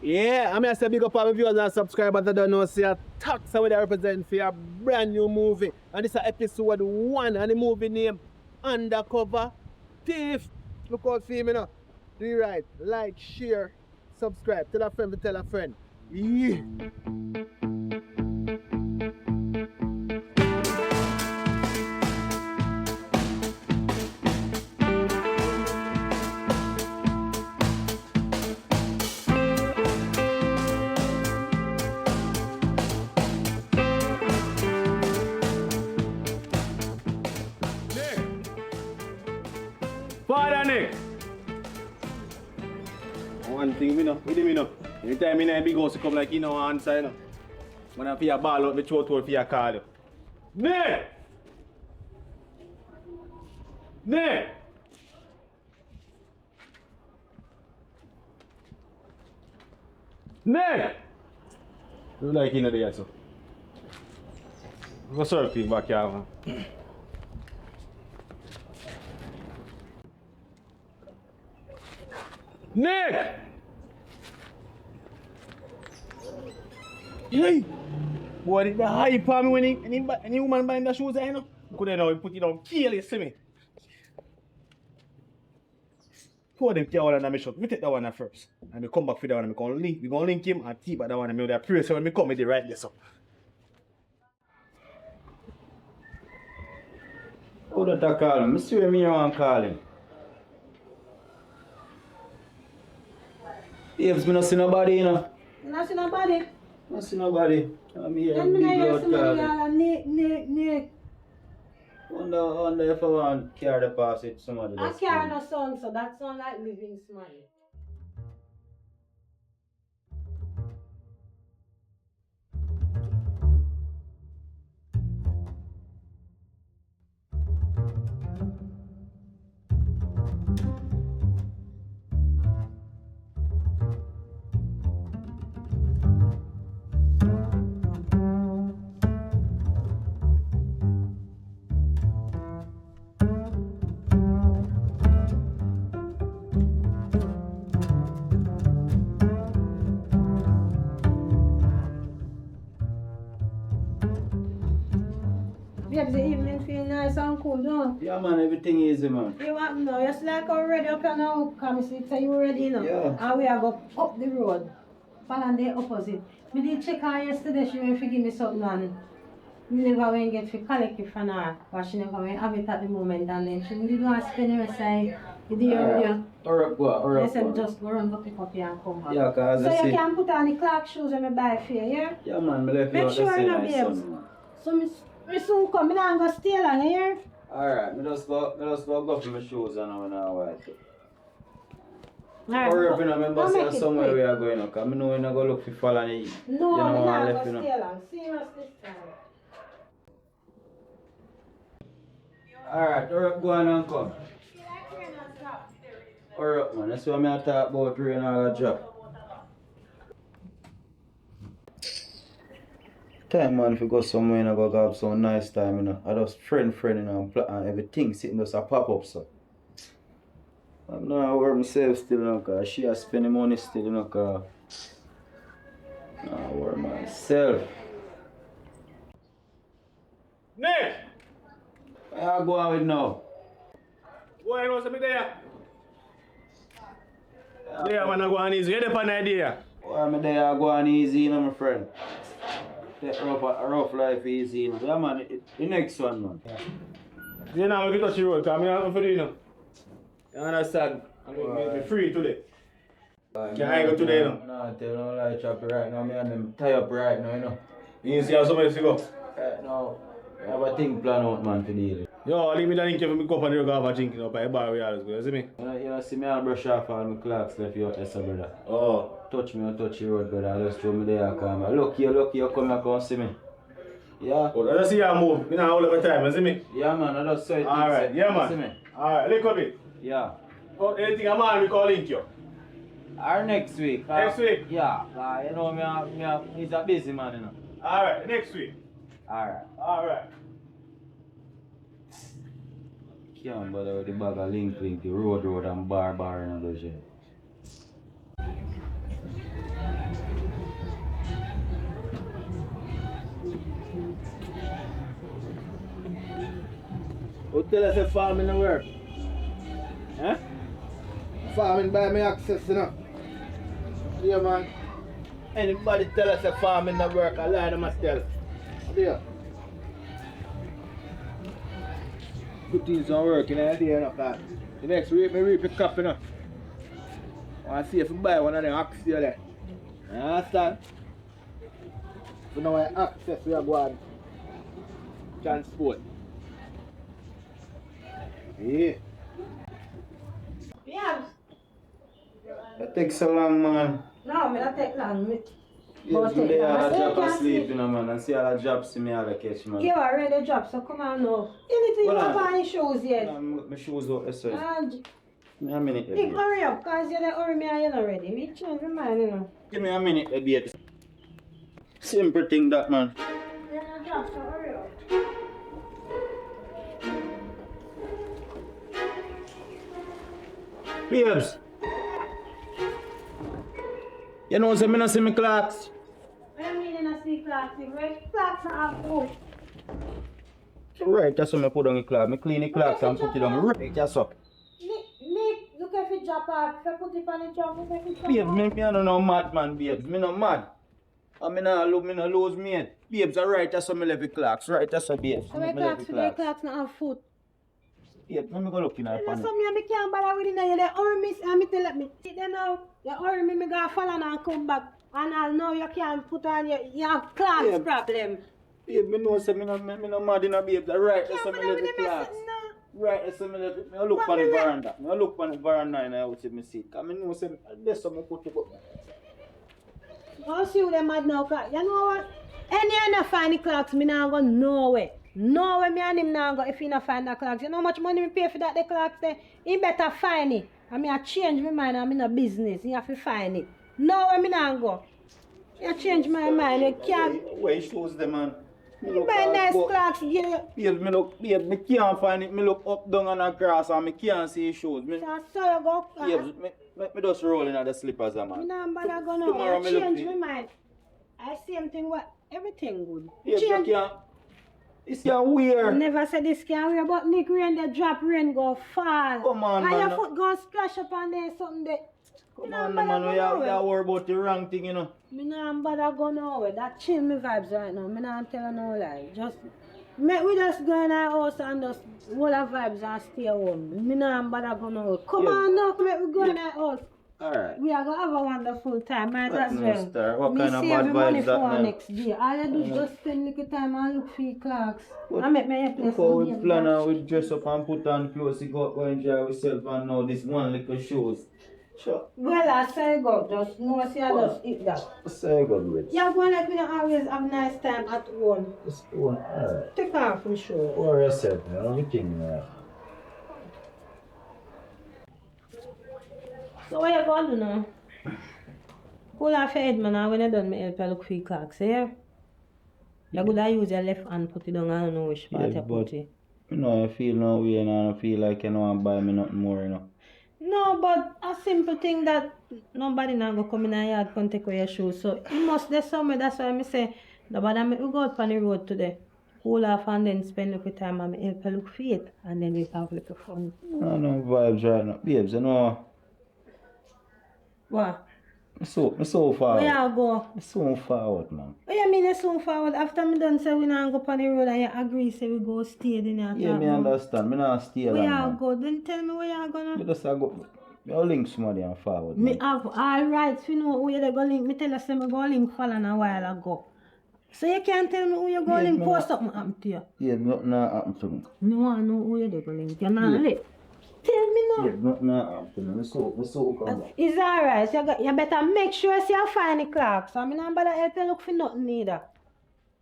Yeah, I'm going to say big up all my viewers and subscribers that don't know, see a tax that I represent for a brand new movie. And this is episode 1 and the movie name Undercover Thief. Look out for me now. Do it right. Like, share, subscribe. Tell a friend to tell a friend. Yeah. Father Nick! One thing, me know, anytime me in a big house, you come like you know, answer, you know. When I feel a ball out, me throat for you call you. Nick! Nick! Nick! You like in there, so. What's up, people back here, man? Nick! Hey! Boy, the hype on me when any woman buying the shoes, I know. Couldn't know, put it on, kill it, see me. Pour them care all on my shop. We take that one first. And we come back for that one and we gonna link him and tip at that one and we will pray so when we come with the right this up. Who that I call him? I see me want to call him. Babes, me not see nobody, you know. You not see nobody? Not see nobody. I'm here Then big me not hear loud somebody calling. yell Nick. Wonder if I want to carry the pass it somebody. I carry no son, so that sound like living smile. Babes, the evening feel nice and cool, don't Yeah, man, everything easy, man. you? Want me now? You see like already up and now, come see, say you ready, you know? Yeah. And we are go up the road. Follow the opposite. Me did check her yesterday, she went to give me something and we never went get to collect it from her, but she never went have it at the moment and then she did want to spend the rest of the day with you. Alright, They said just go run go pick up you and come back. Yeah, cause So I see. you can put on the Clark shoes when I buy for you, yeah? Yeah, man, me left you Make out sure the you know, same babes. son, man. So me soon come, me not go stay long here. Alright, me just go for my shoes and I'm now white. Alright, Hurry up, you know, remember I'll say make it somewhere quick. we are going, okay? I know we're not going to look for fall and eat. No, you know, me I not left, go you know. stay long. Serious this time. Alright, hurry up, go on and come. Hurry up, man. That's what I talk about rain and all that drop. Time, man, if you go somewhere and go have some nice time, you know. I just friend, you know, and everything sitting just a pop up, so. I'm not worry myself still, you know, cause she has spending money still, you know, cause I worry myself. Nick! Where I go out with now? Boy, you know something there? Yeah, man, I go on easy. You have an idea? Why me there I go on easy, you know, my friend. Take rough life easy, you know. Yeah, man, the next one, man. You know, we touch the road, because I'm not for you, you know. You understand? I'm going to be free today. Can I go today, you know? No, tell no lie, choppy right now. Me and them tie up right now, you know. You see how somebody to go? Right now, I have a thing plan out, man, for deal. Yo, leave me the link for me go up and you go have a drink, you know, by a bar we always go, you see me? You know, see me and brush off all my clocks left you out there, so, brother. Oh. Touch me or touch your road, brother. I just throw me there, come. Lucky you come here, come see me. Yeah? Oh, I just see you move. You know, all of the time, you see me? Yeah, man, I just saw it. Alright, yeah, man. See me? Alright, link up it. Yeah. Oh, anything I'm on, we call link you. Or next week. Next week? Yeah. You know, he's a busy man, you know. Alright, next week. Alright. Alright. Can't bother with the bag of link, the road and bar and all those shit. Who tell us a farming no work? Huh? Farming buy me access, you know. Yeah, man. Anybody tell us a farming no work, I lie to myself. Yeah. Good things don't work in the day, you know, cause the next week me reap a crop, you know. I want to see if you buy one of them axes there. You understand? So now I access we are going transport. Yeah. Yeah. It takes so long, man. No, me not take long. Yes, me there all the job asleep, you know, man, and see all the jobs me all the catch, man. You already dropped, so come on now. Anything you have on your shoes yet? My shoes out there, sir. And Give me a minute, Nick, baby. hurry up, cause you're the hurry me and you're not ready. Me change my mind, you know. Give me a minute, baby. Simple thing that, man. You're not drop, so hurry up. Babes. You know, say me not see me clocks. What do you mean you not see clocks? Where clocks are full? Right, that's what I put on the clock. I clean the clocks and put it on. Right, that's up. Nick, look if you drop off. If you put it on the job, look if you drop Babes, off. me don't know mad, man, babes. Me not mad. And me not lose me. Babes, alright, that's how me left the clocks. Right, that's how, babes. So where clocks, today clocks not have foot. Babes, let me go look in our That's panel. something I can't bother with it now. They hurry me, and me tell me. See them now, they hurry me go follow and come back. And I'll know you can't put on you have clocks Yeah. problem. Babe, me know say me not mad in a babes. Right, that's how Can't me bother left with the them clocks. messing now. Right, that's how me left it. Me look What on the me left? veranda. Me look on the veranda in the house if me see it. Cause me know say that's how me put it up. I'll see you them mad now, cause you know what? Any you not find the clocks, me not go nowhere. Nowhere me and him now go if he not find the clocks. You know how much money me pay for that the clocks there? He better find it. I mean I change my mind, I'm in a business. He have to find it. Nowhere me not go. I change my mind, you can't. Where shoes them, man? You buy nice clocks, yeah. Babes, me can't find it. Me look up, down, and across, and me can't see shoes. Me, So you go. babes, me just roll in the slippers, Me man. not bother go Tomorrow now. me I look change the- my mind. I same thing what everything good. Babes, you Change. can't. It's can't wear. Never said this can wear, but Nick rain the drop rain go fall. Come on, and man. your foot go splash up on there something there. Come on, man. You worry about the wrong thing, you know. Me not bother go nowhere. That chill me vibes right now. Me not tell no lie. Just we just go in our house and just hold our vibes and stay home. Me not bother go nowhere. Come Yeah. on now, make we go in our house. Alright. We are gonna have a wonderful time, might That's as no well. star. What Me kind of save bad the money vibes that for now? next year. All I do is just spend little time and look for your clocks. What- I make my place Look how we plan and we dress up and put on clothes, we go enjoy ourselves and now this one little shoes. Sure. Well, I say go, just know see I just eat that. Say good with. Yeah, go like we don't always have nice time at home. This one, alright. Take off for sure. Worry yourself, you know, everything, So what you gonna do now? Pull off your head, man, and when you done, me help you look for your clocks, yeah? You could use your left hand, put it down, I don't know which part Yeah, you but- put it. You know, I feel no way and I feel like you know I'm buy me nothing more, you know. No, but a simple thing that nobody now go come in a yard and take away your shoes. So you must there somewhere, that's why I say, no bother me, we go out on the road today. Pull off and then spend a little time and me help you look for it. And then we have a little fun. I know vibes right now. Babes, you know, What? I'm so forward. Where you go? I'm so forward, man. What you mean you soon forward? After me done say we not go on the road and you agree say we go stay then you Yeah, talk me about- understand. Me not stay Where long, you man. go? Then tell me where you go Me now. just a go. Me will link somebody and forward, Me man. have all rights, you know where they go link. Me tell you say me go link Fallon a while ago. So you can't tell me who you go Yeah, link no. post something happen to you. Yeah, nothing happen to me. Me want to know who you go link. You not lit. Tell me now. Yeah, nothing happen to me. Me so come back. It's alright. You better make sure you find the clocks. I mean, I'm better help you look for nothing either.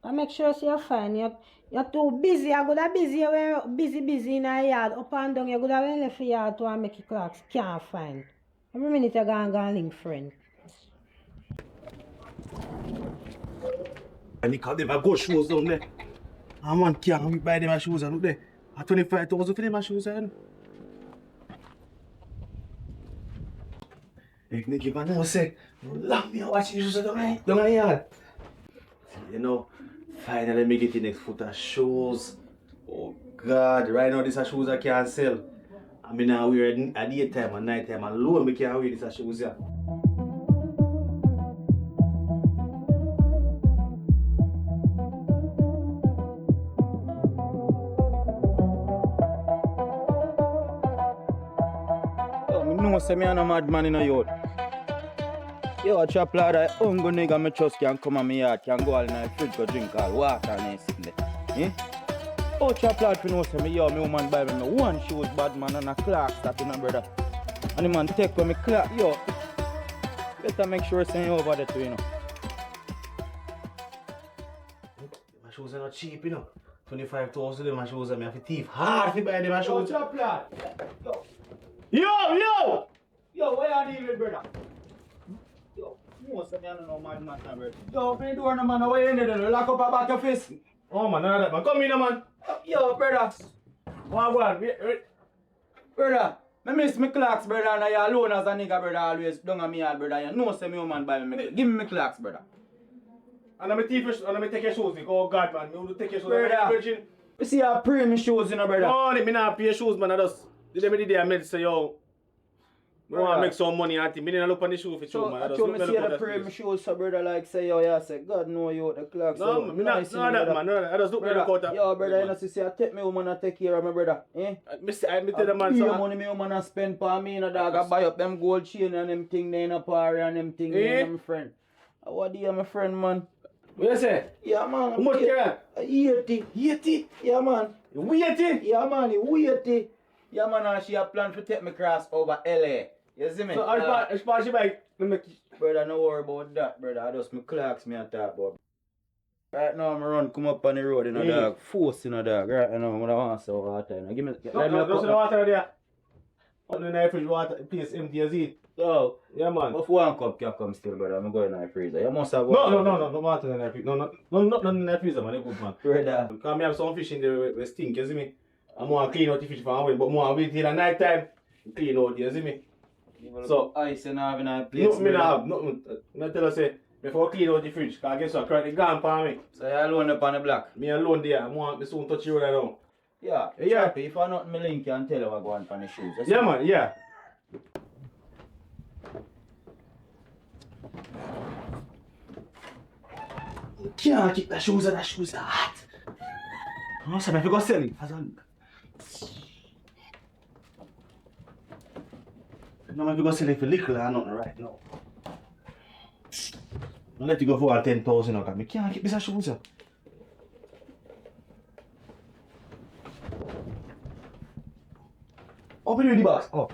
I make sure you find it. You're too busy. You're good busy. You're busy in a yard. Up and down. You're good at left for yard to make your clocks. Can't find. Every minute you go and link friend. And because them have good shoes down there. And man can't buy them shoes and look there. At 25,000 for them shoes and. If they give a no say, love me watch shoes down the yard. You know, finally me get the next foot of shoes. Oh God, right now this a shoes I can't sell. I mean I wear at daytime and night time alone I can't wear this a shoes here. Yo, me know say me a no madman in a youth. Yo, a chop lad, a hungry nigga me trust can come on me yard, can go all in the fridge go drink all water and sitting there. Eh? Oh, chop lad, you know say me woman buy me one shoes bad man and a Clarks that you know brother. And the man take with me Clarks, yo. Better make sure say you over there too, you know. My shoes are not cheap, you know. 25,000 them my shoes, I have to thief hard to buy them my shoes. chop lad. Yo! Yo, where are you brother? Yo, no say me a no madman now brother. Yo, open the door no man, where you in there? Lock up a back your face. Oh man, none of that man. Come in man. Yo, brother. One. Brother, I miss my Clarks, brother, and I alone as a nigga, brother, always down on me yard, brother. You know say me woman buy me. Give me my Clarks, brother. And I'm thief and I'm take your shoes. Oh God man, you take your shoes. Brother. You see I pray me shoes, you know, brother. No, me not pay shoes man. I just the day I made say yo. I want to make some money at it. I didn't look on the shoe for So, shoes man. I told me see the pray me shoes, so brother, like say, yo, yeah, say, God know you the Clarks. No, me not that man. No, I just look at that. Yo, brother, you know, see, I take me woman and take care of my brother, eh? I tell the man so. so. Money me woman and spend for me, you know, dog. I buy up them gold chain and them thing there in a party and them thing there, my friend. What do you, my friend, man? What you say? Yeah, man. How much care? 80. 80? Yeah, man. You 80? Yeah, man, 80. Yeah, man, and she a plan to take me cross over LA. You see me? So, as far as you buy, brother, no worry about that, brother. I just me Clarks me and talk about. Right now, I'm run come up on the road in a dog, force in a dog. Right now, what I want to say all the time. Give me, no, the water there. On the fridge water, place empty as it. So, Yeah, man. if one cup can come still, brother, I'm going in the freezer. You must have No water in the freezer. No, not in the freezer, man. It's good, man. Brother. Because I have some fish in there with stink, you see me? I'm going to clean out the fish from away, but I'm going to wait till the night time. Clean out, you see me? So, ice and have in a place. no, I have. No, I tell you, say, before I clean out the fridge, because I guess what, currently gone for me. So, you alone up on the block? Me alone there. I want me soon touch you right now. Yeah. Yeah. Choppy, if I not me link, you can tell you what go on the shoes. That's Yeah, it. man, yeah. Can't keep the shoes are hot. Oh, so I have to go sell it. No, I have to go sell it for liquor or nothing right now. I'll let you go for 10,000 because I can't keep these shoes. Open the box. Oh.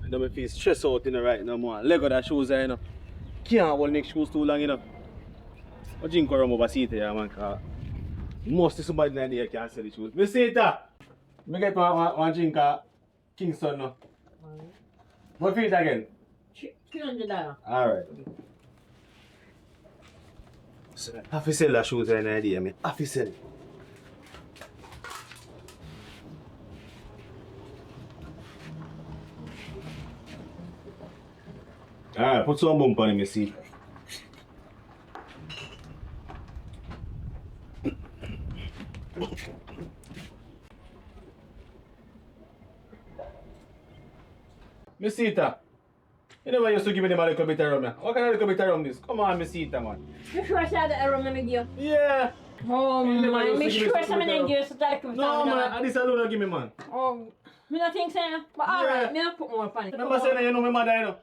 I don't feel stressed out in the right now, man. Leg of that shoes there, you know. Can't hold next shoes too long, you know. I drink around over seat here, man, because most of somebody in there can't sell the shoes. Me see it, I get one drink of Kingston now. What feet again? $300. Alright. So, I have to sell that shoes right now, man. I have to sell it. Alright, put some bump on him, you see. Misita, you never used to give me them a little bit of rum. What kind of little bit of rum this? Come on, Misita, man. You sure I said that I remember you? Yeah. Oh, never man, used to make give me sure some someone little- ain't give you so that I No, man, this alone give me, man. Oh, me not think so, but Yeah. alright, me not put more on it. Remember saying that you know my mother, you know?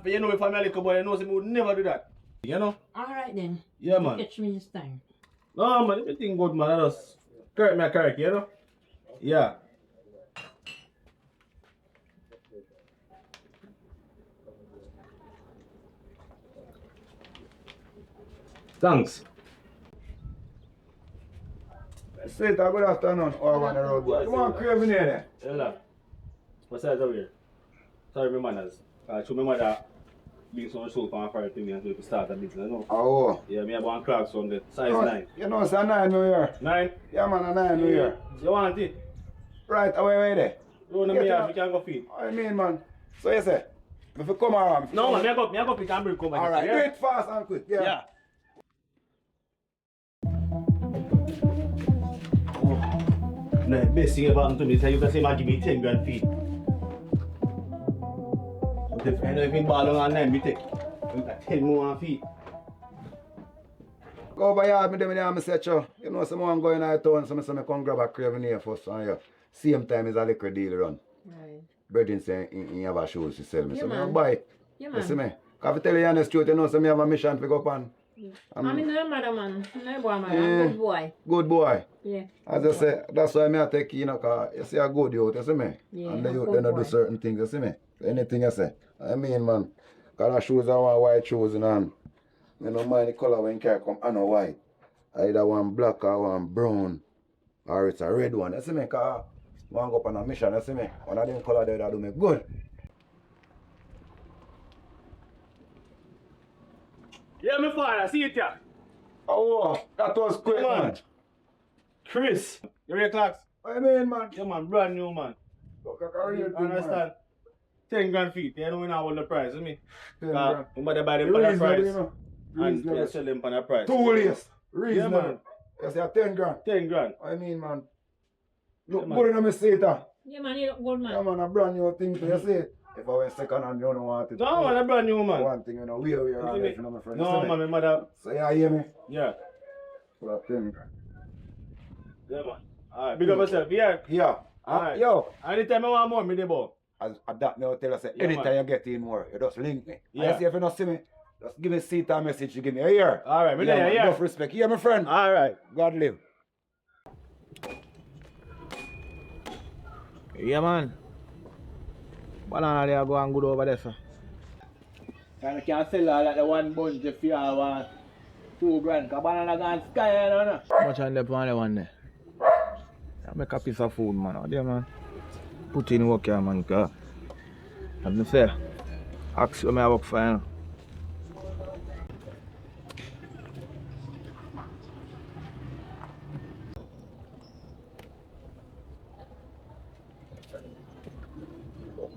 You know me from a little boy, you know, so me would never do that. You know? Alright then. Yeah, man. Catch me this time. No, man, everything good, man. I just correct me, correct, you know? Yeah. Thanks. Sit, good afternoon. Or one road boy. You want craving here? Yeah. What's that over here? Sorry, my manners. Show my mother being so soul for my part to me and to start a business, you know? Oh. Yeah, me have one Clarks on the size No, 9. You know, it's a 9 New Year. 9? Yeah, man, a 9 New Year. You want it? Right, away there. You know me have, we can go feed. I mean, man. So you say, if you come around. No, man, me I go pick and bring come back. Alright, do it fast and quick. Yeah. No, best thing about to me is that you can say, man, give me 10 grand feed. But if I know if you ball on 9, me take 10 more feet. Go over here, me dem there, me say, "Cho, you know, someone going out of town, so me come grab a craving here first, and yeah. Same time is a liquor deal run. Right. Brethren say, he have a shoes to sell me, Yeah, so me man. buy it. Yeah, You see man. me? Cause if I tell you honest truth, you know, so me have a mission to go up and I'm in the mother, man. No boy, man. Yeah. I'm a good boy. good boy. Yeah. As I say, that's why me I take you know, cause you see a good youth, you see me? Yeah, And the youth good they don't boy. do certain things, you see me? Anything you say. I mean, man, cause the shoes I want white shoes, you know, and I don't mind the color when car come, I know white. Either one black or one brown, or it's a red one, you see me? Cause I want to go up on a mission, you see me? One of them color there that do me good. Yeah, my father, see it here. Oh, that was quick, Come on. man. Chris, you ready, Clarks? What you mean, man? Yeah, man, brand new, man. Look, I can read You it, man. understand? 10 grand feet, they don't know how the price, you me? 10 grand. You better buy them for the Reasonable, price. you know. And Reasonable. you sell them for the price. Too late. Reasonable. man. You say 10 grand. 10 grand. I mean, man. Look Yeah, man. good in my seat, huh? Yeah, man. You look good, Yeah, man. man, a brand new thing to you see. If I went second hand, you don't want it. No, man, a brand new, man. One thing, you know, we are You on see me? it, you know, my friend. No, You see man, me? my mother. So, you hear me? Yeah. For that 10 grand. Yeah, man. Alright, big up yourself. Yeah. Yeah. Alright. Yo, Anytime I want more, me the ball. as that me will tell you, say, Yeah, anytime man. you get in more, you just link me. Yeah. And you see if you don't see me, just give me seat and message, you give me a year. Alright, me there, man, yeah. enough respect. Yeah, my friend. Alright. God live. Yeah, man. Banana they are going good over there, sir. And I can sell all like the one bunch if you have 2 grand. Because banana gone sky, you know. How much on the one there? I make a piece of food, man. Out there, man. Put in work here, man. Because, as I say, ask you, I work for you.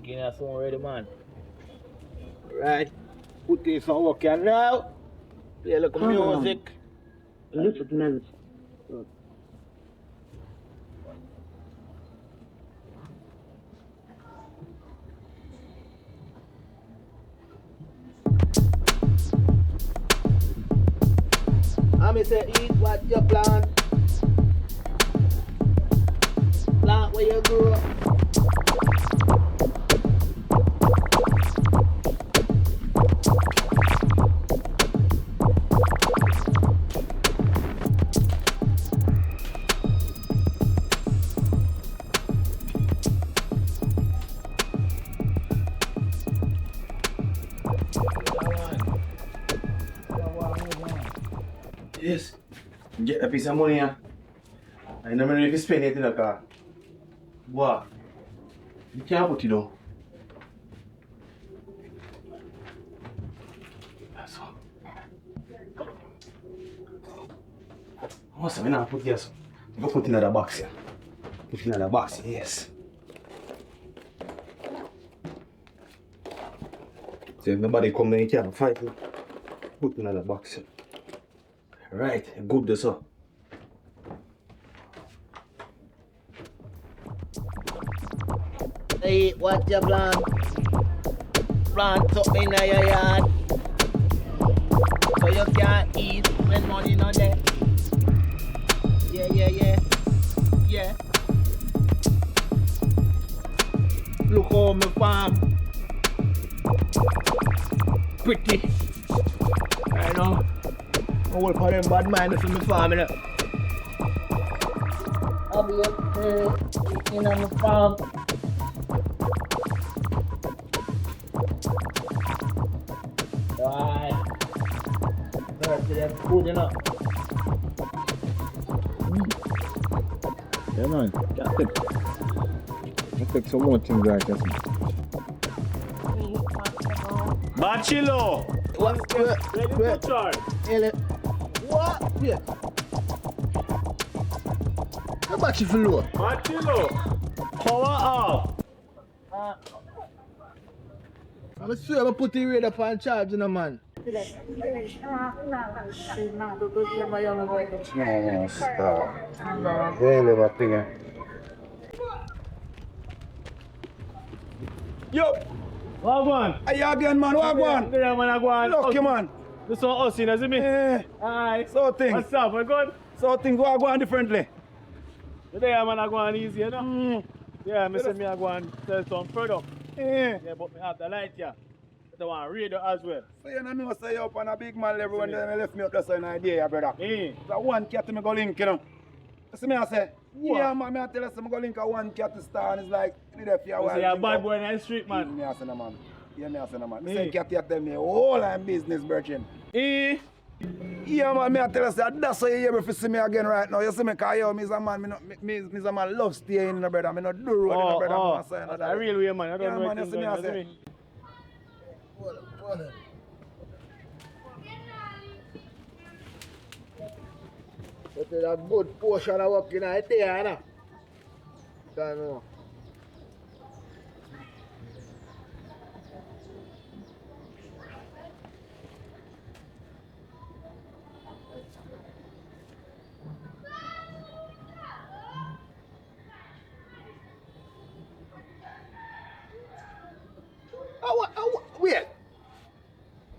Getting that phone ready, man. Right. Put in some work here now. Play a little music. I say eat what you plant. Plant where you grow up. Yes. Get a piece of money, yeah. I never know if you spend it in the car. What? You can't put it down. That's all. What's I'm gonna put this? Go put in another box here. Put in another box, yes. So if nobody come then you can't fight it. Put in another box here. Right, good this up. Eat what you plant. Plant something in your yard. So you can eat when money not there. Yeah. Look how my farm. Pretty. I know. I will put them bad mind from my farm, you know. I'll be up there in my farm. Right. That's good enough. Yeah, man. Let's take some more things like that. Bachilo! What? Wait. What? Yeah. The battery for low. Bachilo! Power off. I'm sure I put the radio up on charge, you know, man. No, stop. Really, my thing. Yo! Wagwan! Are you again, man? Wagwan! Yeah, man, Wagwan. Lucky, man. This one us, you know, see me? Eh, Aye. so things. What's up, we good? So things Wagwan differently. Today, man, Wagwan easy, you know? Yeah, I say me Wagwan sell some product. Eh. Yeah, but me have the light, yeah. The one radio as well. So you know, say you up on a big man level when they left me up there, so an idea, brother. Eh. So one cat me go link, you know. See me, I say, What? yeah, man, me I tell you, so me go link a one cat to star, and it's like, you there for a You while. say you're a link bad up. boy in the street, man. Me I say, no, man. Yeah, me I say, no, man. Me Eh. say, cat here tell me, all I'm business, virgin. Eh. Yeah, man, me I tell you, say, that's why you able to see me again right now. You see me, because yo, me's a man, me's a man love staying in the brother. Me not do road in the brother. Me not say That's another. a real way, man. I don't Yeah, know man, what you things see me, I going on, say. see me? But there's a good portion of work in there, you know. Don't know. Wait.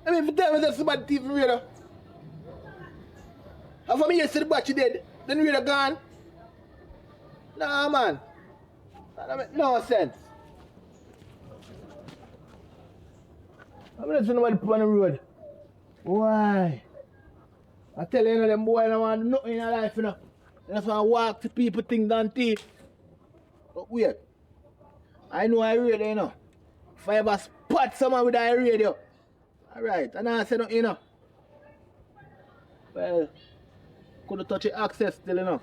I mean, if you tell me there's somebody thief in radar. And for me, you see the battery dead, then radar gone. Nah, man. That make no sense. I'm not seeing nobody put on the road. Why? I tell you, them boys don't want nothing in their life, you know. They just want to walk to people, things and thief. But wait. I know I radio, you know. If I ever spot someone with a radio, alright, and I say nothing, you know. Well, couldn't touch the access still, you know.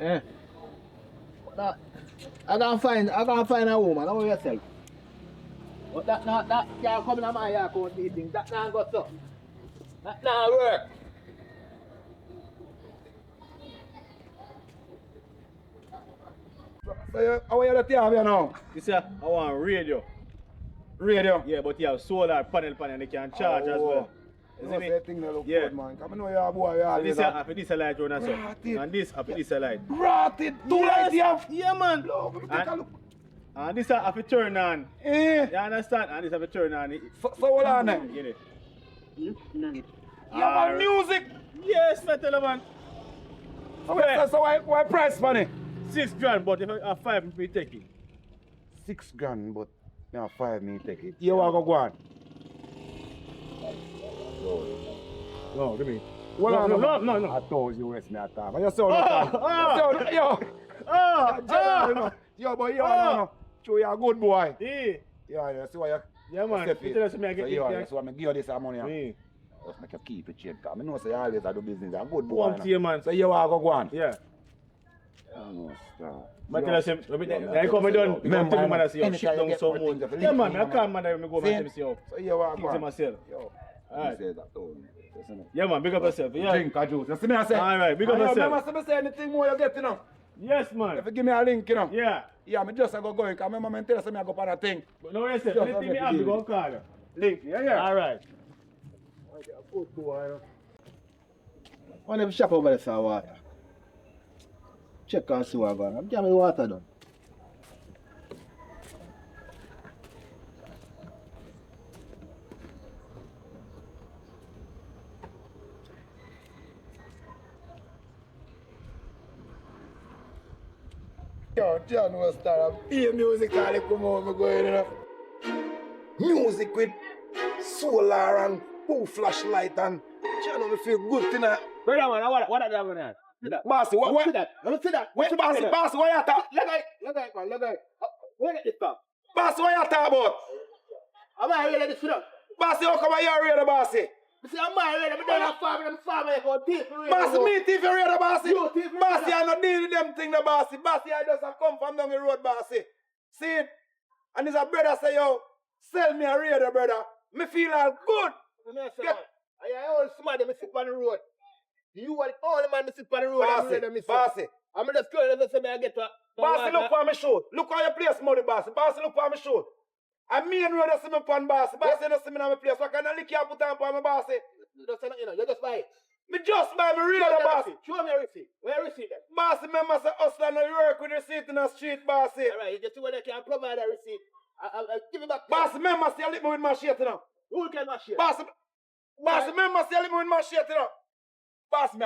Eh. But I can't find a woman, how yourself? But that can't come in my yard count these things. That not go so. That not work. So you, how you that you have here now? You see, I want radio. Radio. Yeah, but you have solar panel and they can charge as well. You see me? That thing that look Yeah. good, man. Come on, know you're a boy, you're So always this a- after this a light run as well. Rotted. And this after this a light. Rotted, two lights you have. Yeah, man. Look, let me take a And, look. and this have to turn on. Eh. You understand? And this have to turn on. So hold on then. Get it? You have a music. Yes, I tell you, man. So why price money? 6 grand, but if I have 5, we take it. 6 grand, but me have 5 me take it. You want to go on? No, give me. Well, No. I told you waste me a time. You saw that. Yo. Yo, boy, no. Show you a good boy. Yeah. Yeah, see why you. Yeah, man. Step You it. tell us me I get So it. you Yeah. so I give you this money. Yeah. Just make you keep it check. I know say you always do business. A good boy. One no. tier, man. So you want to go on? Yeah. No, stop. But tell us him, I come and done, Remember, tell me man I see you anytime ship you down get some more more. things, you Yeah man, link I me, can't man I go man see you. So you want to Keep go to on? myself. Yo. Alright. You say that too. Listen. Yeah man, big up yourself. Yeah. Drink a juice. You see me I say? Alright, big up yourself. Remember me say anything more you get, you know? Yes man. If you give me a link, you know? Yeah. Yeah, me just go going. Because remember me tell you something I go on a thing. But no yourself, Just anything me have have to to deal go with call you. Link, yeah. Alright. One of the shop over there for water. Check and see what going on. I'm getting water done. Yo, John was star of be music all the come over going, you know. Music with solar and full flashlight and John me feel good tonight. Brother man, what are you doing? Bossy, what? See that? Let me see that. Wait, bossy, what you talk? Look at it, man. Look at it. Where get this from? Bossy, what you talk about? Am I really this from? Bossy, how come you ready, bossy? I say, I'm married, I'm done a farm, I'm farmer, I go thief. Bossy, me thief your radar, bossy. You thief your Bossy, radar. I not deal with them thing, the bossy. Bossy, I just a come from down the road, bossy. See it? And there's a brother say, yo, sell me a radar, brother. Me feel all good. I all smart, me sit on the road. You are the only man me sit on the road. Bossy. I'm just going to say, I get to. Bossy, look for my show. Look how you place money, bossy. Bossy, look for my show. I mean, road to see me upon bossy. Bossy, don't see me on my place. So I can't lick you and put on my bossy. You just buy it. Me just buy me radar, bossy. Show me a receipt. Where receipt then? Bossy, remember say hustler no work with receipt in the street, bossy. Alright, you just see when I can provide a receipt. I'll give it back. Bossy, remember say I lick me with my shit, you know. Who can my shit? Bossy, remember say I lick me with my shit, you know. Bossy, me.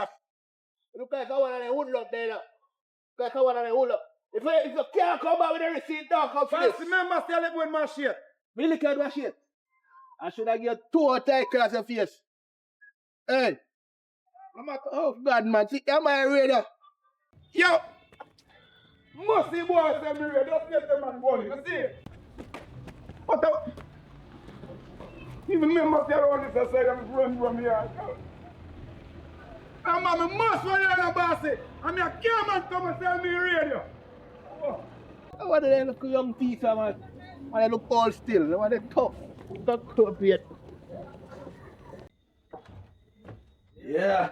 Look like I want to hold up there now. Look like I want to hold up. If you can't come back with a receipt, don't come for this. Bossy, remember say I lick me with my shit. Me look at my shit. I should have get 2 tight across your face. Hey. Oh God, man. See, am I ready? Yo! Musty boy say me ready. Just get the man money. You see? What the... Even me must get all this aside and run from here. I'm a must run here now, bossy. I'm a cameraman come and sell me radio. Oh. I want to look young teacher, man. I want to look all still. I want to tough. Talk to a bit. Yeah.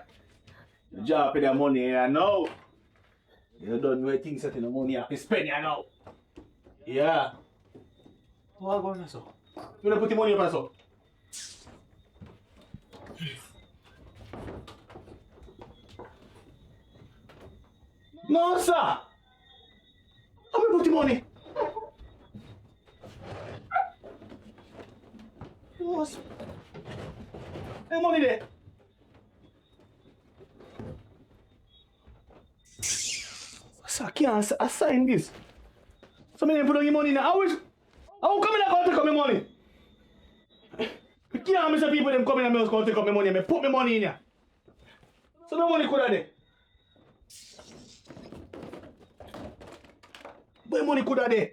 You drop in the money here now. You don't know things that in the money you have to spend here now. Yeah. What going on so? You don't put the money up so? No, sir. How we put the money? What's the money there? So I can't assign this. So I put on your money now. I will come in and take up my money. I can't miss the people them coming and me going to take up my money and me put my money in here. So no money could have there. But money could have there.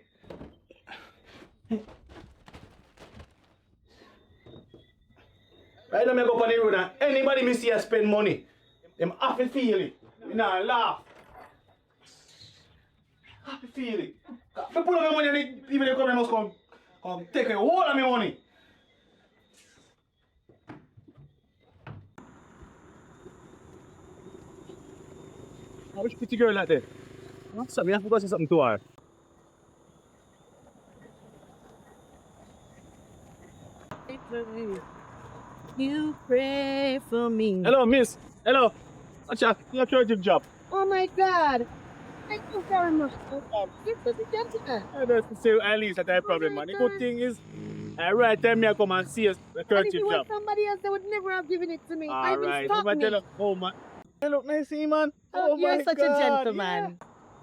Right now I go up on the road and anybody me see I spend money, them have to feel it. You know, laugh. Have to feel it. If I put on my money and the people they come and must come take a whole of my money. I wish pretty girl like that. What's up? I forgot to say something to her. You pray for me. Hello, miss. Hello. Acha, your creative job. Oh my God. Thank you very much. You're such a gentleman. I don't say at least that I have problem, man. The good thing is, right time me I come and see a And if creative it was job. somebody else, they would never have given it to me. I even Alright, stopped me. oh man. You look nice, man. Oh, you're my such God, a gentleman.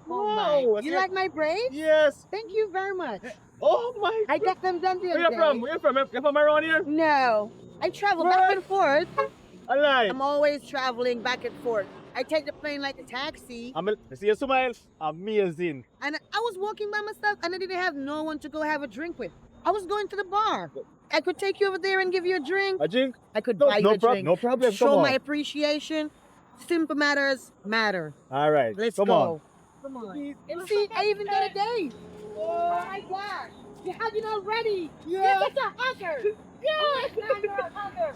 Oh my. Wow, You like my braids? Yes. Thank you very much. Oh my I God. got them done the Where other you day. from? Where you from? You from around here? No. I travel back and forth. Alive. I'm always traveling back and forth. I take the plane like a taxi. I see your smile. Amazing. And I was walking by myself and I didn't have no one to go have a drink with. I was going to the bar. I could take you over there and give you a drink. A drink? I could No, buy you no a drink. no problem. Show Come my on. appreciation. Simple matters matter. All right. Let's come go. on. Come on. And see, I even got a date. Oh my God. You have it already. Yeah. You're such a hugger. Yeah. Oh my God, you're a hugger.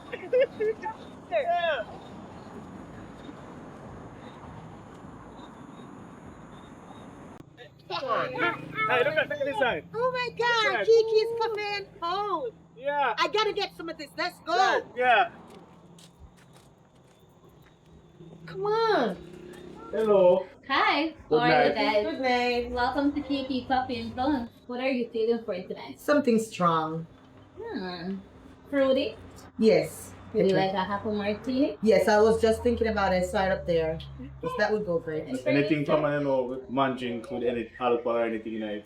Yeah. Hey, look at this side. Oh my God. Yeah. Kiki's coming home. Yeah. I gotta get some of this. Let's go. Yeah. Come on. Hello. Hi, Good how are you night. guys? Good night. Welcome to Kiki Coffee and Blunts. What are you feeling for today? Something strong. Fruity? Yes. Would you like a apple martini? Yes, I was just thinking about it. Right up there. Because that would go great. Anything common, with man drink with any alcohol or anything in it?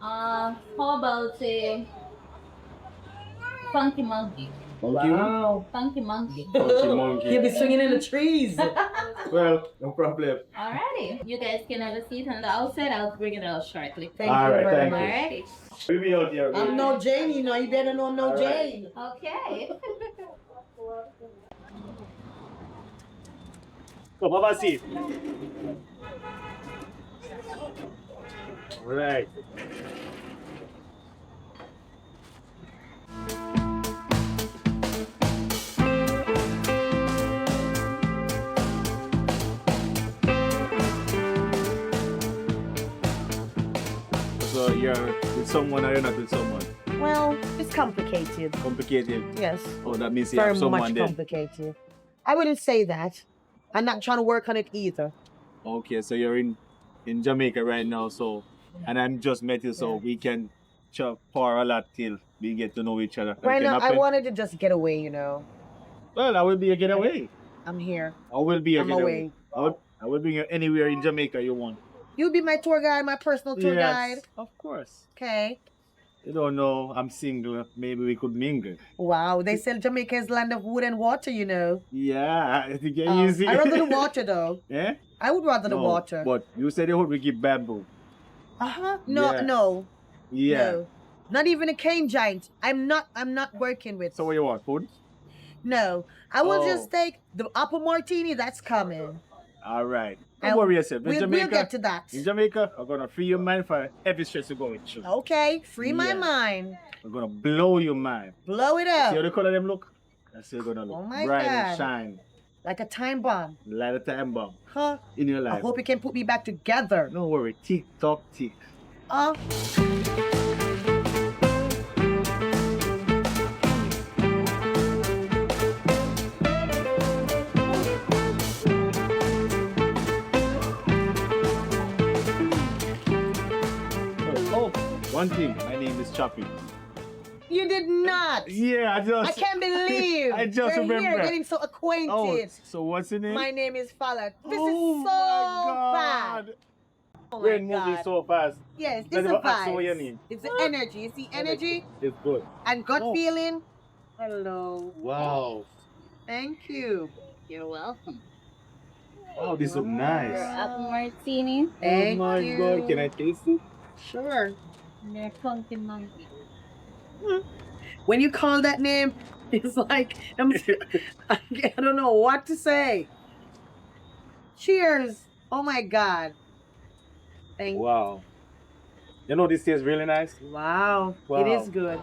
How about a funky monkey? Wow. Funky monkey. Funky monkey. He'll be swinging in the trees. Well, no problem. Alrighty. You guys can have a seat on the outside. I'll bring it out shortly. Thank All you right, very thank much. Alrighty. We'll be out here. I'm no Jane, you know. You better know no All right. Jane. Okay. Come, have a seat. Right. So you're with someone or you're not with someone? Well, it's complicated. Complicated. Yes. Oh, that means you Very have someone much there. complicated. I wouldn't say that. I'm not trying to work on it either. Okay, so you're in Jamaica right now, so and I'm just met you, so we can chat for a lot till we get to know each other. Right Okay, now, I nothing? wanted to just get away, you know. Well, I will be a getaway. I'm here. I will be a I'm getaway. away. I will bring you anywhere in Jamaica you want. You'll be my tour guide, my personal tour guide. Of course. Okay. You don't know, I'm single. Maybe we could mingle. Wow, they say Jamaica is land of wood and water, you know. Yeah, I think you're easy. I'd rather the water, though. Yeah? I would rather the No, water. But you said the hood we give bamboo. Uh-huh. No, Yeah. no. Yeah. No. Not even a cane giant. I'm not working with. So what you want? Food? No. I will Oh. just take the apple martini that's coming. All right. Don't And worry yourself. In We'll Jamaica, get to that. in Jamaica, I'm gonna free your mind for every stress you're going through. Okay, free my Yeah. mind. I'm gonna blow your mind. Blow it See how up. the color them look? That's how you're gonna look. Oh my Bright God. and shine. Like a time bomb. Light a time bomb Huh? in your I life. hope you can put me back together. Don't worry. Tick tock tick. Uh, Oh, one thing. My name is Choppy. you did not. Yeah, I just. I can't believe I just we're remember. here getting so acquainted. Oh, so what's your name? My name is Fala. This Oh is my so God. bad. Oh We're my moving God. so fast. Yes, Not this is even asking what your vibes. name. It's the energy. You see energy It's good. and gut Oh. feeling. Hello. Wow. Thank you. You're welcome. Wow, this look nice. Apple martini. Thank oh my you. God, can I taste it? Sure. They're pumpkin monkey. When you call that name, it's like I don't know what to say. Cheers. Oh my God. Thank Wow. You know this tastes really nice? Wow. Wow. It is good.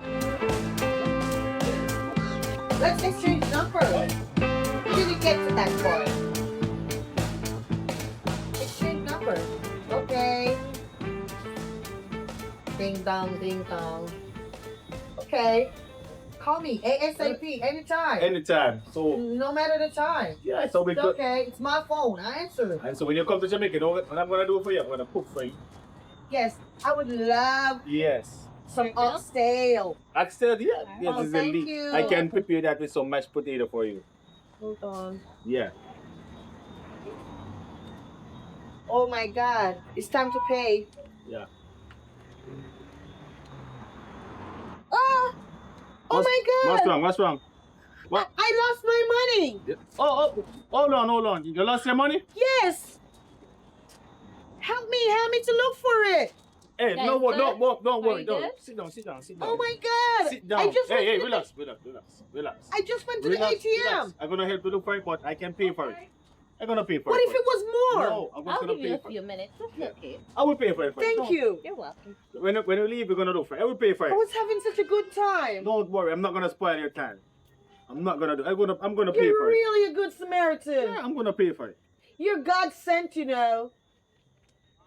Let's exchange numbers. We didn't get to that point. Exchange numbers. Okay. Ding dong, ding dong. Okay. Call me ASAP anytime. Anytime. So, No matter the time. yeah, so we It's could. okay. It's my phone. I answer it. And so when you come to Jamaica, you know what I'm gonna do for you? I'm gonna cook for you. Yes, I would love Yes. some oxtail. Oxtail, yeah. Yes, Oh, it's thank elite. you. I can prepare that with some mashed potato for you. Hold on. Yeah. Oh my God. It's time to pay. Yeah. Oh! Oh What's- my God! What's wrong? What's wrong? What? I lost my money. Oh, hold on. You lost your money? Yes. Help me to look for it. Hey, Guys, no, good? don't worry. you Don't. good? Sit down. Oh my God. Sit down. I just went Hey, to the- relax. I just went to Relax, the ATM. relax. I'm gonna help you look for it, but I can pay for it. I'm gonna pay for What it. if it was more? No, I'm just I'll gonna give you pay a for few it. minutes. It's Yeah. okay. I will pay for it. Thank you. You're welcome. When you leave, we're gonna look for it. I will pay for I it. was having such a good time. Don't worry, I'm not gonna spoil your time. I'm not gonna do. I'm gonna pay You're for it. really a good Samaritan. Yeah, I'm gonna pay for it. You're God sent, you know.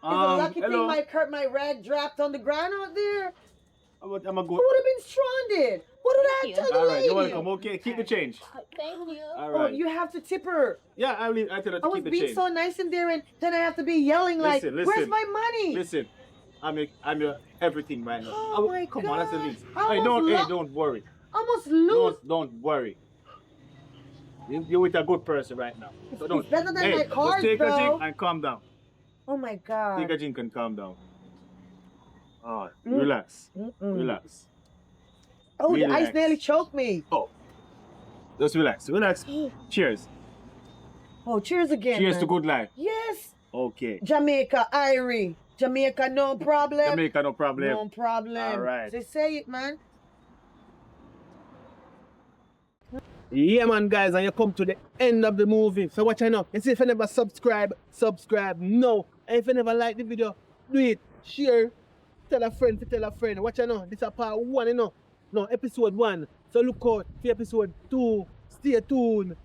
It's a lucky thing my rag dropped on the ground out there. I'm gonna I go. would have been stranded. What did I Thank tell you. the All right, lady? you're welcome. Okay, keep the change. Thank you. All Oh, right. you have to tip her. Yeah, I tell her I to was keep the being change. so nice in there, and then I have to be yelling like, Listen, "Where's listen. my money?" Listen, I'm your everything right now. Oh my Come on, that's the gosh. least. I Hey, almost don't worry. Almost lose. Don't worry. You're with a good person right now. So don't. It's better than hey, my just cards, take a though. drink and calm down. Oh my Take God. a drink and calm down. Oh, Mm. relax. Mm-mm. Relax. Oh, the Relax. ice nearly choked me. Oh, just relax. Relax. Cheers. Oh, cheers again. Cheers man. to good life. Yes. Okay. Jamaica, Irie. Jamaica, no problem. Jamaica, no problem. No problem. All right. Say it, man. Yeah, man, guys, and you come to the end of the movie. So watch out now. And see if you never subscribe now. And if you never like the video, do it. Share. Tell a friend. Watch out now. This is part 1, you know. No, episode 1. So look out for episode 2. Stay tuned.